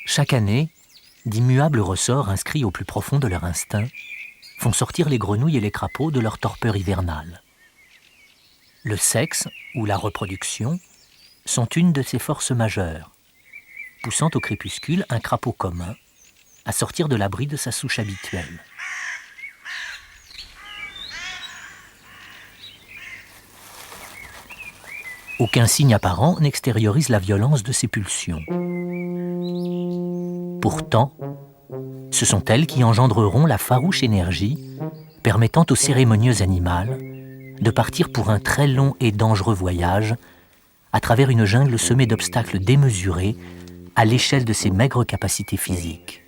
Chaque année, d'immuables ressorts inscrits au plus profond de leur instinct font sortir les grenouilles et les crapauds de leur torpeur hivernale. Le sexe ou la reproduction sont une de ces forces majeures, poussant au crépuscule un crapaud commun à sortir de l'abri de sa souche habituelle. Aucun signe apparent n'extériorise la violence de ces pulsions. Pourtant, ce sont elles qui engendreront la farouche énergie permettant au cérémonieux animal de partir pour un très long et dangereux voyage à travers une jungle semée d'obstacles démesurés à l'échelle de ses maigres capacités physiques.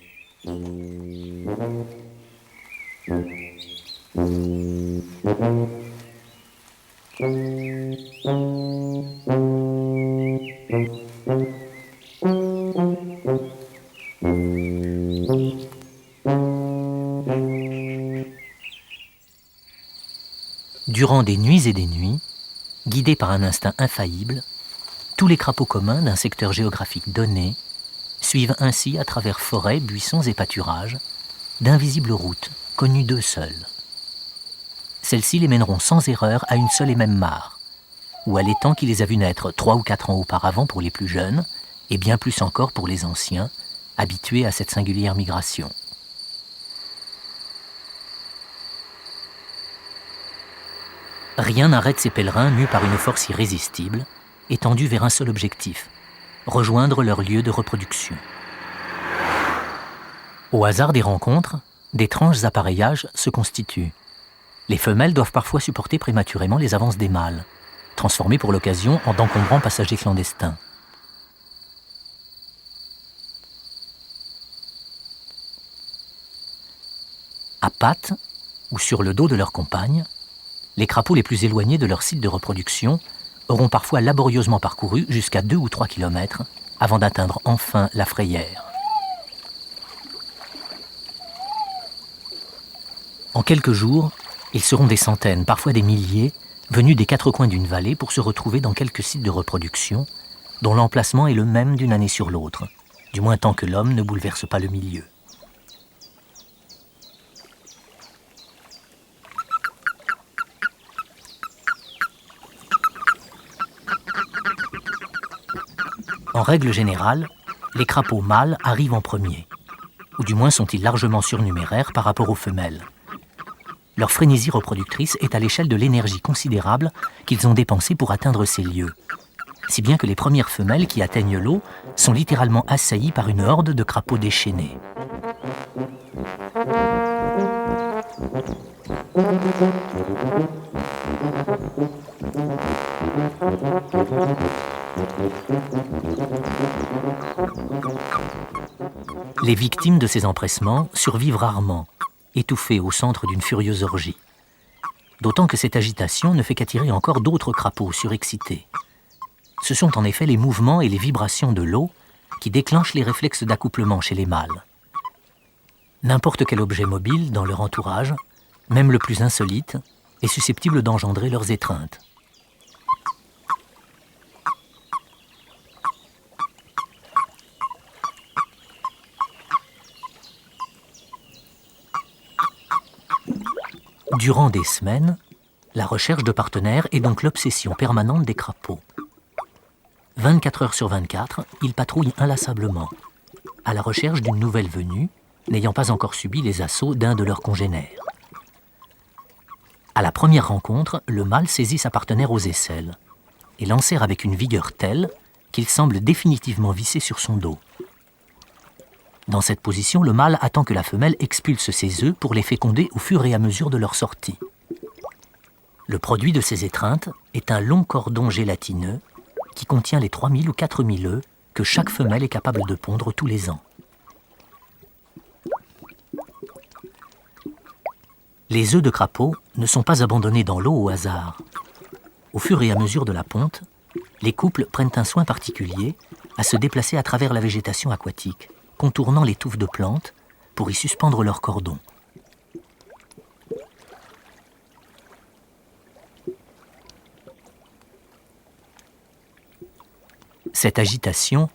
Durant des nuits et des nuits, guidés par un instinct infaillible, tous les crapauds communs d'un secteur géographique donné suivent ainsi à travers forêts, buissons et pâturages d'invisibles routes connues d'eux seuls. Celles-ci les mèneront sans erreur à une seule et même mare, ou à l'étang qui les a vus naître 3 ou 4 ans auparavant pour les plus jeunes, et bien plus encore pour les anciens, habitués à cette singulière migration. Rien n'arrête ces pèlerins mus par une force irrésistible, étendus vers un seul objectif, rejoindre leur lieu de reproduction. Au hasard des rencontres, d'étranges appareillages se constituent. Les femelles doivent parfois supporter prématurément les avances des mâles, transformés pour l'occasion en d'encombrants passagers clandestins. À pattes ou sur le dos de leur compagne, les crapauds les plus éloignés de leur site de reproduction auront parfois laborieusement parcouru jusqu'à 2 ou 3 kilomètres avant d'atteindre enfin la frayère. En quelques jours, ils seront des centaines, parfois des milliers, venus des 4 coins d'une vallée pour se retrouver dans quelques sites de reproduction dont l'emplacement est le même d'une année sur l'autre, du moins tant que l'homme ne bouleverse pas le milieu. En règle générale, les crapauds mâles arrivent en premier, ou du moins sont-ils largement surnuméraires par rapport aux femelles. Leur frénésie reproductrice est à l'échelle de l'énergie considérable qu'ils ont dépensée pour atteindre ces lieux, si bien que les premières femelles qui atteignent l'eau sont littéralement assaillies par une horde de crapauds déchaînés. Les victimes de ces empressements survivent rarement, étouffées au centre d'une furieuse orgie. D'autant que cette agitation ne fait qu'attirer encore d'autres crapauds surexcités. Ce sont en effet les mouvements et les vibrations de l'eau qui déclenchent les réflexes d'accouplement chez les mâles. N'importe quel objet mobile dans leur entourage, même le plus insolite, est susceptible d'engendrer leurs étreintes. Durant des semaines, la recherche de partenaires est donc l'obsession permanente des crapauds. 24 heures sur 24, ils patrouillent inlassablement, à la recherche d'une nouvelle venue, n'ayant pas encore subi les assauts d'un de leurs congénères. À la première rencontre, le mâle saisit sa partenaire aux aisselles et l'enserre avec une vigueur telle qu'il semble définitivement visser sur son dos. Dans cette position, le mâle attend que la femelle expulse ses œufs pour les féconder au fur et à mesure de leur sortie. Le produit de ces étreintes est un long cordon gélatineux qui contient les 3000 ou 4000 œufs que chaque femelle est capable de pondre tous les ans. Les œufs de crapaud ne sont pas abandonnés dans l'eau au hasard. Au fur et à mesure de la ponte, les couples prennent un soin particulier à se déplacer à travers la végétation aquatique, contournant les touffes de plantes pour y suspendre leurs cordons. Cette agitation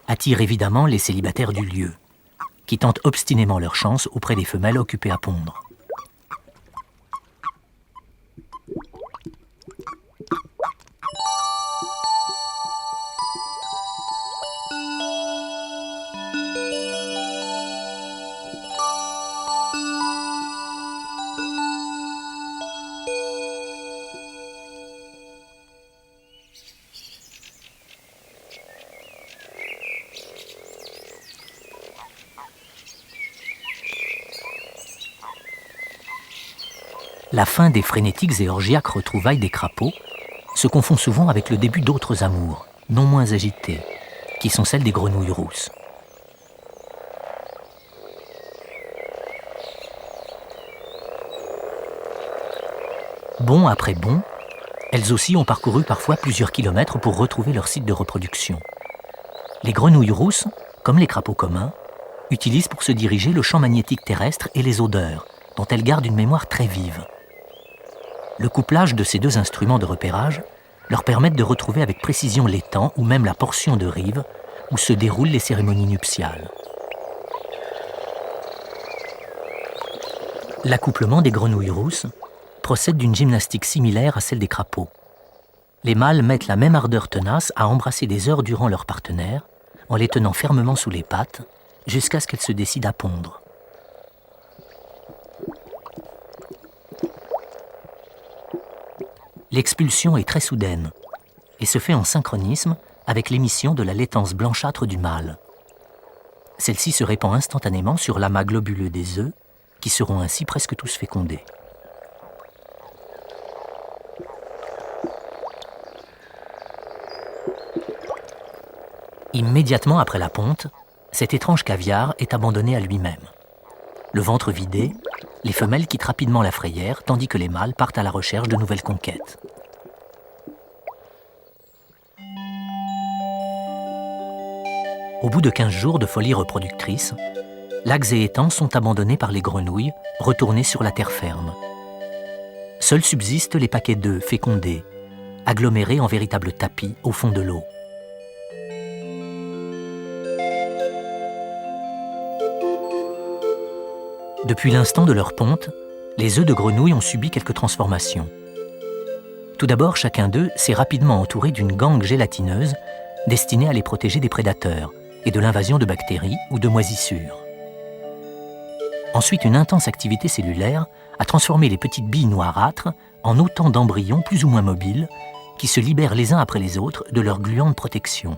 attire évidemment les célibataires du lieu, qui tentent obstinément leur chance auprès des femelles occupées à pondre. La fin des frénétiques et orgiaques retrouvailles des crapauds se confond souvent avec le début d'autres amours, non moins agitées, qui sont celles des grenouilles rousses. Bond après bond, elles aussi ont parcouru parfois plusieurs kilomètres pour retrouver leur site de reproduction. Les grenouilles rousses, comme les crapauds communs, utilisent pour se diriger le champ magnétique terrestre et les odeurs, dont elles gardent une mémoire très vive. Le couplage de ces deux instruments de repérage leur permettent de retrouver avec précision l'étang ou même la portion de rive où se déroulent les cérémonies nuptiales. L'accouplement des grenouilles rousses procède d'une gymnastique similaire à celle des crapauds. Les mâles mettent la même ardeur tenace à embrasser des heures durant leurs partenaires en les tenant fermement sous les pattes jusqu'à ce qu'elles se décident à pondre. L'expulsion est très soudaine et se fait en synchronisme avec l'émission de la laitance blanchâtre du mâle. Celle-ci se répand instantanément sur l'amas globuleux des œufs, qui seront ainsi presque tous fécondés. Immédiatement après la ponte, cet étrange caviar est abandonné à lui-même. Le ventre vidé, les femelles quittent rapidement la frayère, tandis que les mâles partent à la recherche de nouvelles conquêtes. Au bout de 15 jours de folie reproductrice, lacs et étangs sont abandonnés par les grenouilles, retournées sur la terre ferme. Seuls subsistent les paquets d'œufs fécondés, agglomérés en véritables tapis au fond de l'eau. Depuis l'instant de leur ponte, les œufs de grenouille ont subi quelques transformations. Tout d'abord, chacun d'eux s'est rapidement entouré d'une gangue gélatineuse destinée à les protéger des prédateurs et de l'invasion de bactéries ou de moisissures. Ensuite, une intense activité cellulaire a transformé les petites billes noirâtres en autant d'embryons plus ou moins mobiles qui se libèrent les uns après les autres de leur gluante protection.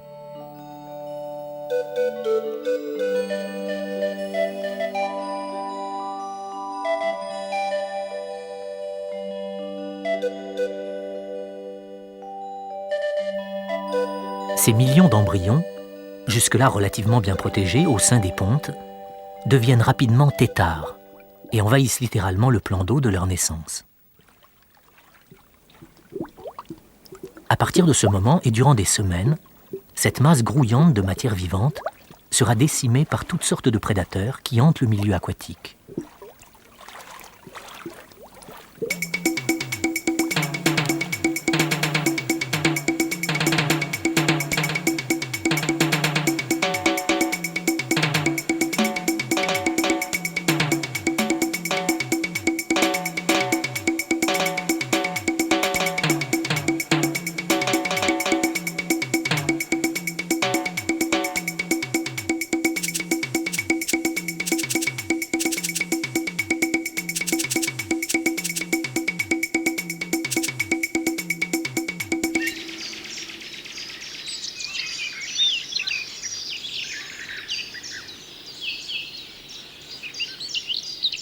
Ces millions d'embryons, jusque-là relativement bien protégés au sein des pontes, deviennent rapidement têtards et envahissent littéralement le plan d'eau de leur naissance. À partir de ce moment et durant des semaines, cette masse grouillante de matière vivante sera décimée par toutes sortes de prédateurs qui hantent le milieu aquatique.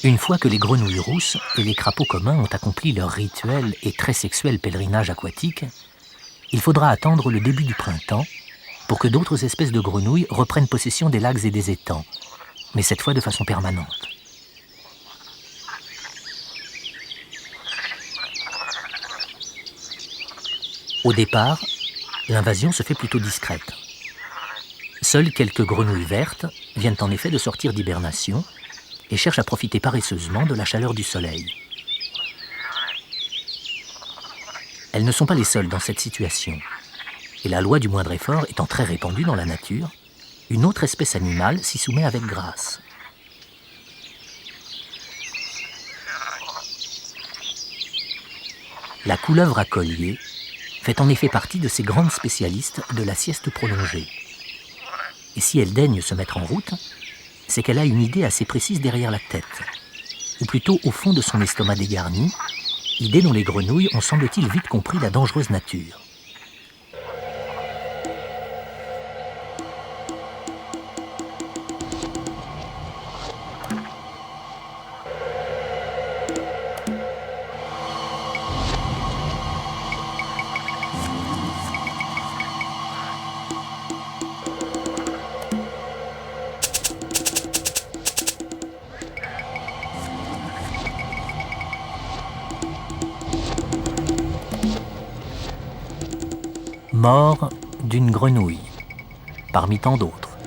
Une fois que les grenouilles rousses et les crapauds communs ont accompli leur rituel et très sexuel pèlerinage aquatique, il faudra attendre le début du printemps pour que d'autres espèces de grenouilles reprennent possession des lacs et des étangs, mais cette fois de façon permanente. Au départ, l'invasion se fait plutôt discrète. Seules quelques grenouilles vertes viennent en effet de sortir d'hibernation et cherchent à profiter paresseusement de la chaleur du soleil. Elles ne sont pas les seules dans cette situation. Et la loi du moindre effort étant très répandue dans la nature, une autre espèce animale s'y soumet avec grâce. La couleuvre à collier fait en effet partie de ces grandes spécialistes de la sieste prolongée. Et si elle daigne se mettre en route, c'est qu'elle a une idée assez précise derrière la tête, ou plutôt au fond de son estomac dégarni, idée dont les grenouilles ont semble-t-il vite compris la dangereuse nature. Mort d'une grenouille, parmi tant d'autres.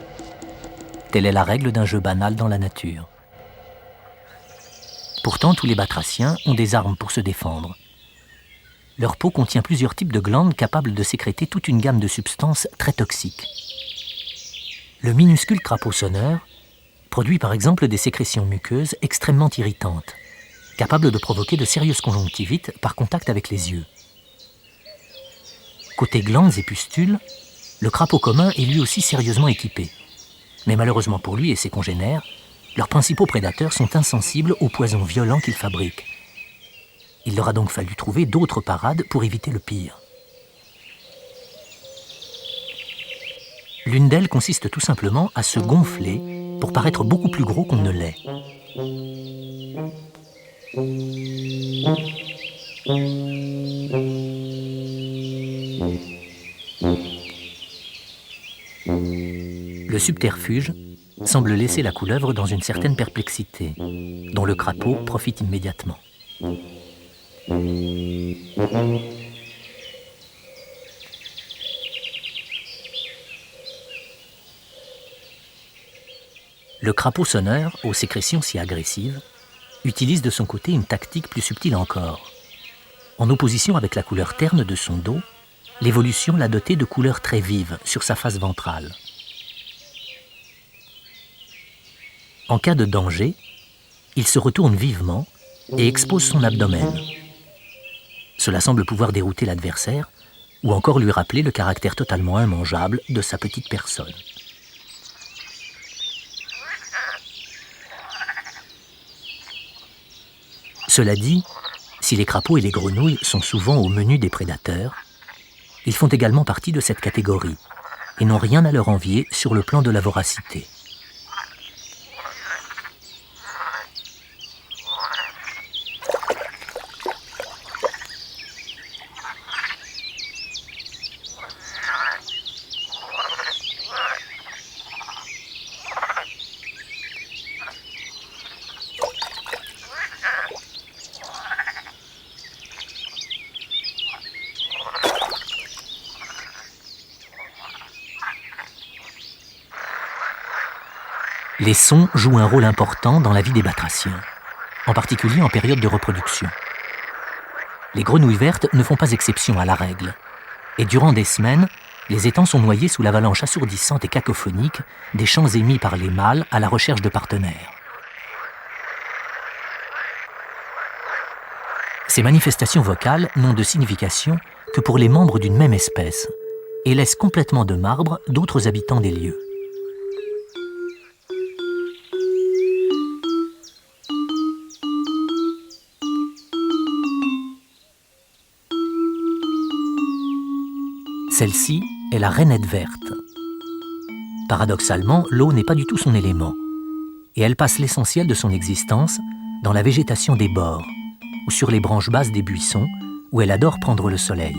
Telle est la règle d'un jeu banal dans la nature. Pourtant, tous les batraciens ont des armes pour se défendre. Leur peau contient plusieurs types de glandes capables de sécréter toute une gamme de substances très toxiques. Le minuscule crapaud sonneur produit par exemple des sécrétions muqueuses extrêmement irritantes, capables de provoquer de sérieuses conjonctivites par contact avec les yeux. Côté glandes et pustules, le crapaud commun est lui aussi sérieusement équipé. Mais malheureusement pour lui et ses congénères, leurs principaux prédateurs sont insensibles aux poisons violents qu'ils fabriquent. Il leur a donc fallu trouver d'autres parades pour éviter le pire. L'une d'elles consiste tout simplement à se gonfler pour paraître beaucoup plus gros qu'on ne l'est. Le subterfuge semble laisser la couleuvre dans une certaine perplexité, dont le crapaud profite immédiatement. Le crapaud sonneur, aux sécrétions si agressives, utilise de son côté une tactique plus subtile encore. En opposition avec la couleur terne de son dos, l'évolution l'a doté de couleurs très vives sur sa face ventrale. En cas de danger, il se retourne vivement et expose son abdomen. Cela semble pouvoir dérouter l'adversaire ou encore lui rappeler le caractère totalement immangeable de sa petite personne. Cela dit, si les crapauds et les grenouilles sont souvent au menu des prédateurs, ils font également partie de cette catégorie et n'ont rien à leur envier sur le plan de la voracité. Les sons jouent un rôle important dans la vie des batraciens, en particulier en période de reproduction. Les grenouilles vertes ne font pas exception à la règle, et durant des semaines, les étangs sont noyés sous l'avalanche assourdissante et cacophonique des chants émis par les mâles à la recherche de partenaires. Ces manifestations vocales n'ont de signification que pour les membres d'une même espèce et laissent complètement de marbre d'autres habitants des lieux. Celle-ci est la rainette verte. Paradoxalement, l'eau n'est pas du tout son élément, et elle passe l'essentiel de son existence dans la végétation des bords ou sur les branches basses des buissons, où elle adore prendre le soleil.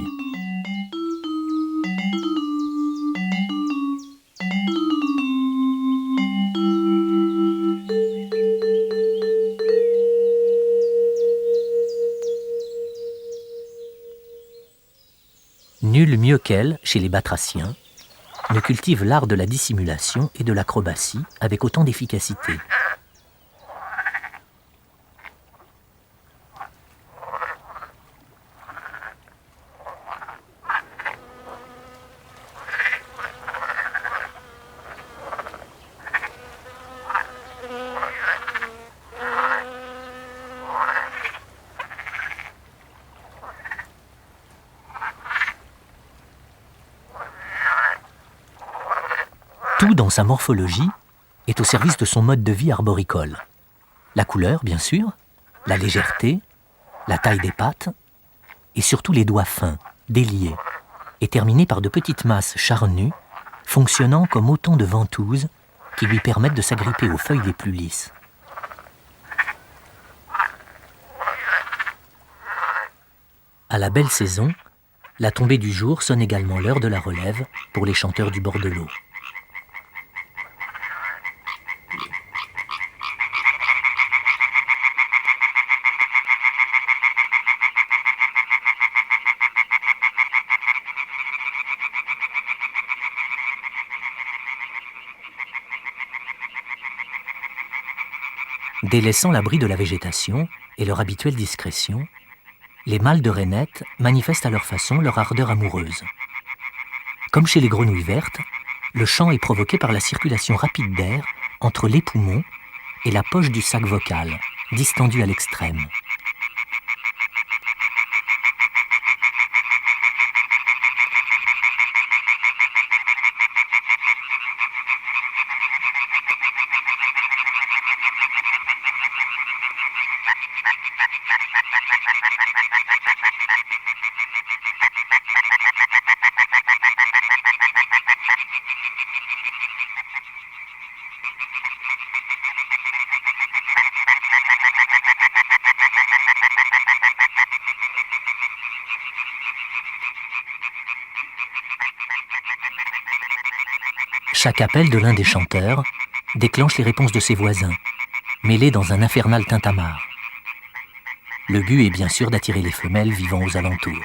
Nul mieux qu'elle, chez les batraciens, ne cultive l'art de la dissimulation et de l'acrobatie avec autant d'efficacité. Tout dans sa morphologie est au service de son mode de vie arboricole. La couleur, bien sûr, la légèreté, la taille des pattes, et surtout les doigts fins, déliés, et terminés par de petites masses charnues, fonctionnant comme autant de ventouses qui lui permettent de s'agripper aux feuilles les plus lisses. À la belle saison, la tombée du jour sonne également l'heure de la relève pour les chanteurs du bord de l'eau. Délaissant l'abri de la végétation et leur habituelle discrétion, les mâles de rainettes manifestent à leur façon leur ardeur amoureuse. Comme chez les grenouilles vertes, le chant est provoqué par la circulation rapide d'air entre les poumons et la poche du sac vocal, distendue à l'extrême. Chaque appel de l'un des chanteurs déclenche les réponses de ses voisins, mêlés dans un infernal tintamarre. Le but est bien sûr d'attirer les femelles vivant aux alentours.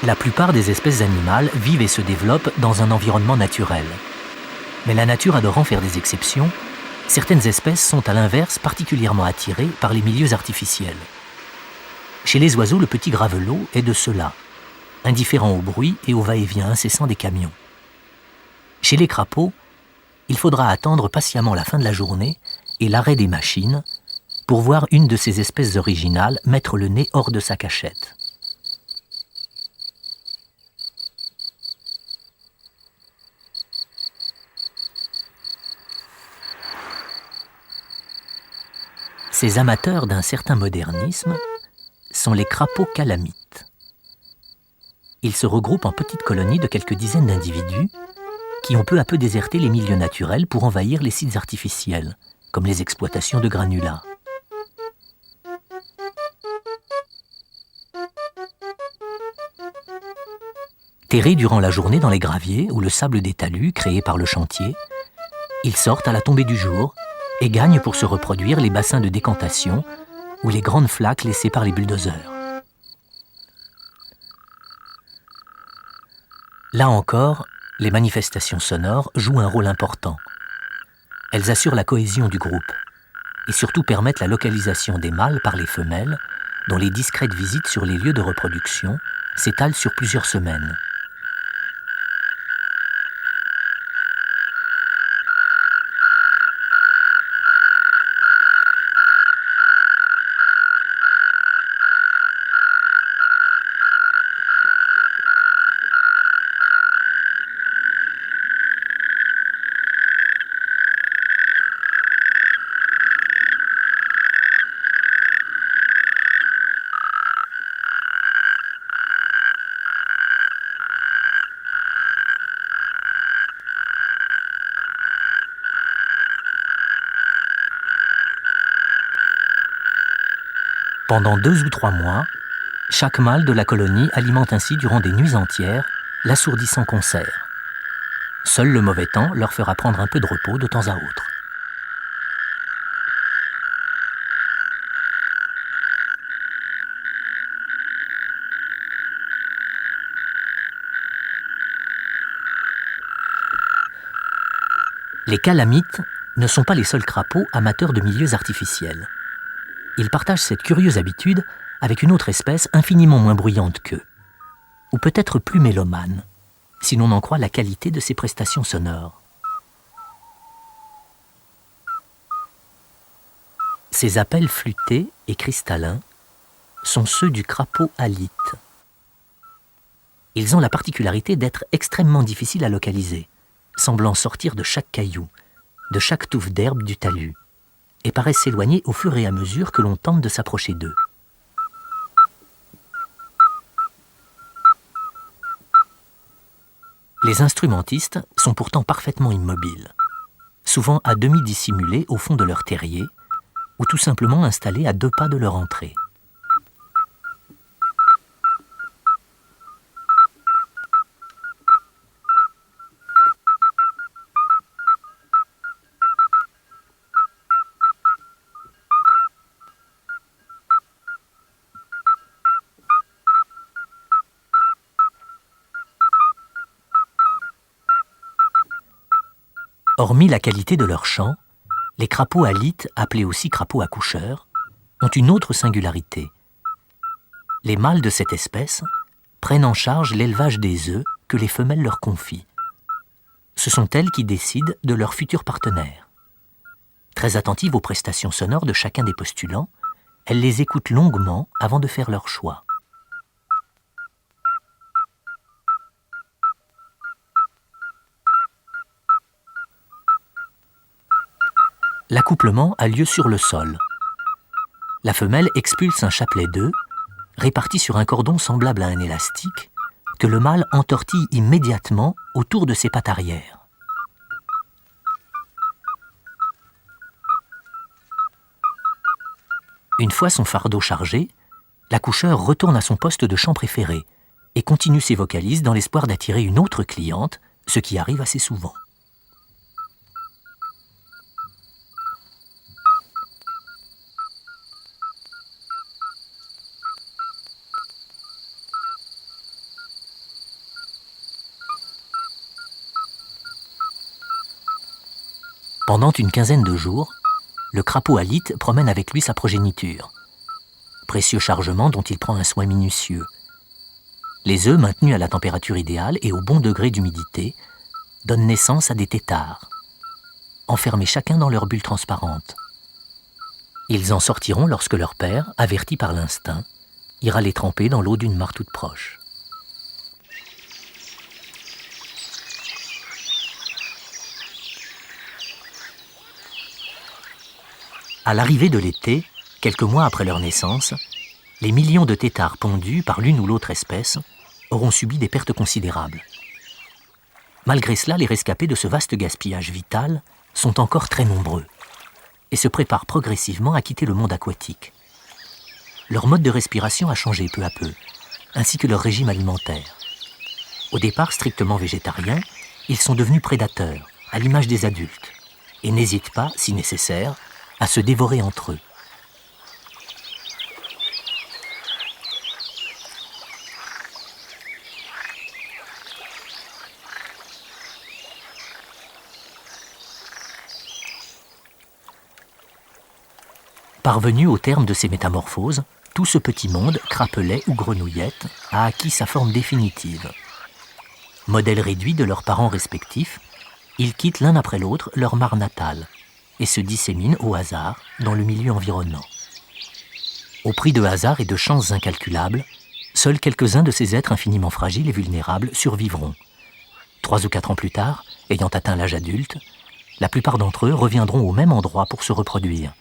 La plupart des espèces animales vivent et se développent dans un environnement naturel. Mais la nature adorant faire des exceptions, certaines espèces sont à l'inverse particulièrement attirées par les milieux artificiels. Chez les oiseaux, le petit gravelot est de ceux-là, indifférent au bruit et au va-et-vient incessant des camions. Chez les crapauds, il faudra attendre patiemment la fin de la journée et l'arrêt des machines pour voir une de ces espèces originales mettre le nez hors de sa cachette. Ces amateurs d'un certain modernisme sont les crapauds calamites. Ils se regroupent en petites colonies de quelques dizaines d'individus qui ont peu à peu déserté les milieux naturels pour envahir les sites artificiels, comme les exploitations de granulats. Terrés durant la journée dans les graviers ou le sable des talus créés par le chantier, ils sortent à la tombée du jour et gagnent pour se reproduire les bassins de décantation ou les grandes flaques laissées par les bulldozers. Là encore, les manifestations sonores jouent un rôle important. Elles assurent la cohésion du groupe et surtout permettent la localisation des mâles par les femelles, dont les discrètes visites sur les lieux de reproduction s'étalent sur plusieurs semaines. Pendant 2 ou 3 mois, chaque mâle de la colonie alimente ainsi durant des nuits entières l'assourdissant concert. Seul le mauvais temps leur fera prendre un peu de repos de temps à autre. Les calamites ne sont pas les seuls crapauds amateurs de milieux artificiels. Ils partagent cette curieuse habitude avec une autre espèce infiniment moins bruyante qu'eux, ou peut-être plus mélomane, si l'on en croit la qualité de ses prestations sonores. Ces appels flûtés et cristallins sont ceux du crapaud alite. Ils ont la particularité d'être extrêmement difficiles à localiser, semblant sortir de chaque caillou, de chaque touffe d'herbe du talus, et paraissent s'éloigner au fur et à mesure que l'on tente de s'approcher d'eux. Les instrumentistes sont pourtant parfaitement immobiles, souvent à demi dissimulés au fond de leur terrier, ou tout simplement installés à 2 pas de leur entrée. Hormis la qualité de leur chant, les crapauds alites, appelés aussi crapauds accoucheurs, ont une autre singularité. Les mâles de cette espèce prennent en charge l'élevage des œufs que les femelles leur confient. Ce sont elles qui décident de leur futur partenaire. Très attentives aux prestations sonores de chacun des postulants, elles les écoutent longuement avant de faire leur choix. L'accouplement a lieu sur le sol. La femelle expulse un chapelet d'œufs, réparti sur un cordon semblable à un élastique, que le mâle entortille immédiatement autour de ses pattes arrière. Une fois son fardeau chargé, l'accoucheur retourne à son poste de chant préféré et continue ses vocalises dans l'espoir d'attirer une autre cliente, ce qui arrive assez souvent. Pendant une quinzaine de jours, le crapaud alite promène avec lui sa progéniture. Précieux chargement dont il prend un soin minutieux. Les œufs maintenus à la température idéale et au bon degré d'humidité donnent naissance à des têtards, enfermés chacun dans leur bulle transparente. Ils en sortiront lorsque leur père, averti par l'instinct, ira les tremper dans l'eau d'une mare toute proche. À l'arrivée de l'été, quelques mois après leur naissance, les millions de têtards pondus par l'une ou l'autre espèce auront subi des pertes considérables. Malgré cela, les rescapés de ce vaste gaspillage vital sont encore très nombreux et se préparent progressivement à quitter le monde aquatique. Leur mode de respiration a changé peu à peu, ainsi que leur régime alimentaire. Au départ strictement végétariens, ils sont devenus prédateurs, à l'image des adultes, et n'hésitent pas, si nécessaire, à se dévorer entre eux. Parvenu au terme de ces métamorphoses, tout ce petit monde, crapelet ou grenouillette, a acquis sa forme définitive. Modèles réduits de leurs parents respectifs, ils quittent l'un après l'autre leur mare natale et se disséminent au hasard dans le milieu environnant. Au prix de hasards et de chances incalculables, seuls quelques-uns de ces êtres infiniment fragiles et vulnérables survivront. 3 ou 4 ans plus tard, ayant atteint l'âge adulte, la plupart d'entre eux reviendront au même endroit pour se reproduire,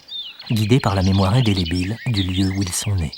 guidés par la mémoire indélébile du lieu où ils sont nés.